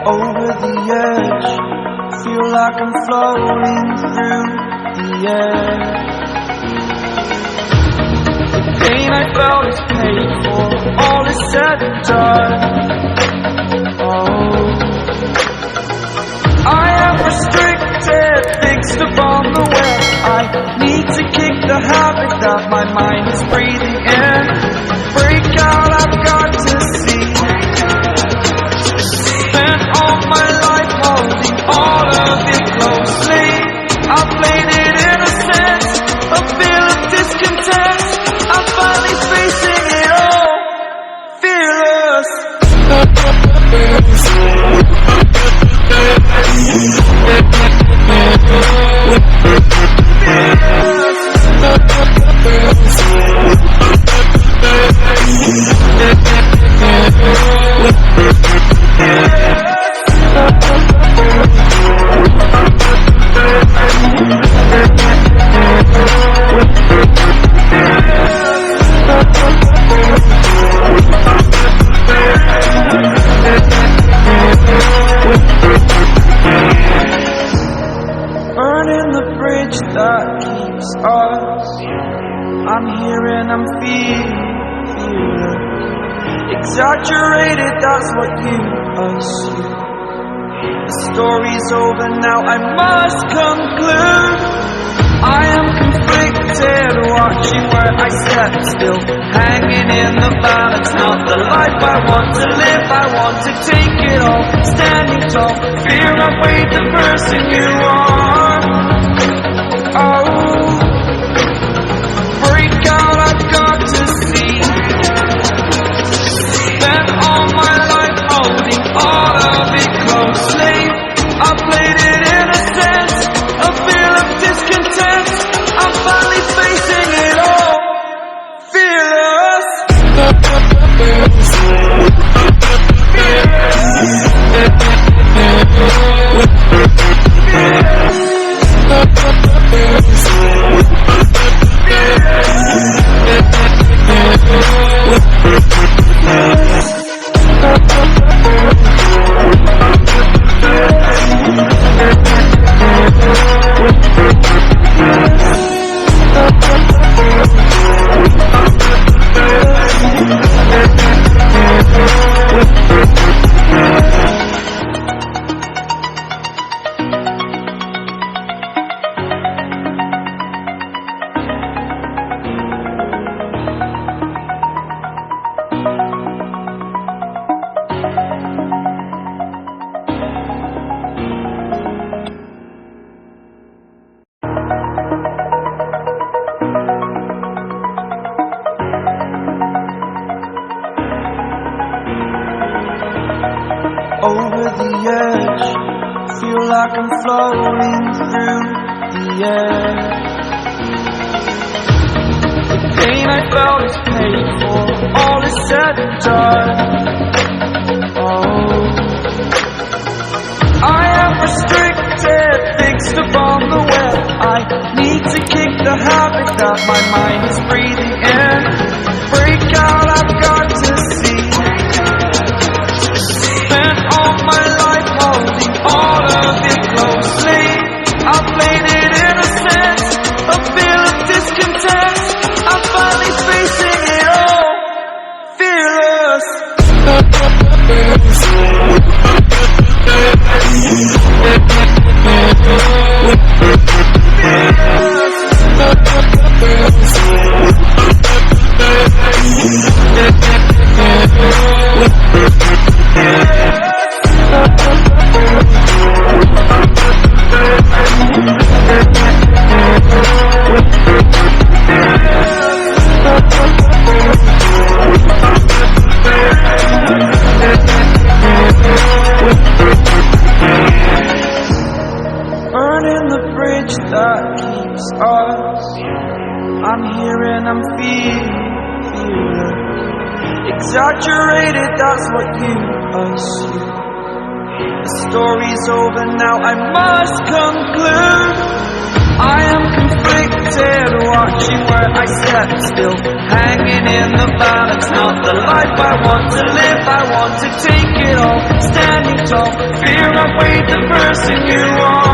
over the edge. Feel like I'm floating through the air. The pain I felt is paid for, all is said and done. Oh, I am restricted, fixed upon the web. I need to kick the habit that my mind is breathing in. Break out, I've got to see. Spent all my life holding all of it closely. I played it innocent, a feel of discontent. I'm finally facing it all, fearless. Burning the bridge that keeps us. I'm here and I'm feeling exaggerated, that's what you assume. The story's over now, I must conclude. I am conflicted, watching where I step still, hanging in the balance. Not the life I want to live, I want to take it all. Standing tall, fear I've weighed the person you are. Oh, break out, I've got to see. Spent all my life holding all of it closely. I played it innocent, a feel of discontent. I'm finally facing it all, fearless. Over the edge, feel like I'm floating through the air. The pain I felt is paid for, all is said and done. Oh, I am restricted, fixed upon the web. I need to kick the habit that my mind is breathing in. Break out, I've got to see. Spent all my life holding all of it closely. I played it innocent, a feel of discontent. I'm finally facing it all, fearless. Burning the bridge that keeps us. I'm here and I'm feeling exaggerated, that's what you assume. The story's over now, I must conclude. I am conflicted, conflicted, watching where I step, still hanging in the balance. Not the life I want to live, I want to take it all, standing tall, fear I've weighed the person you are.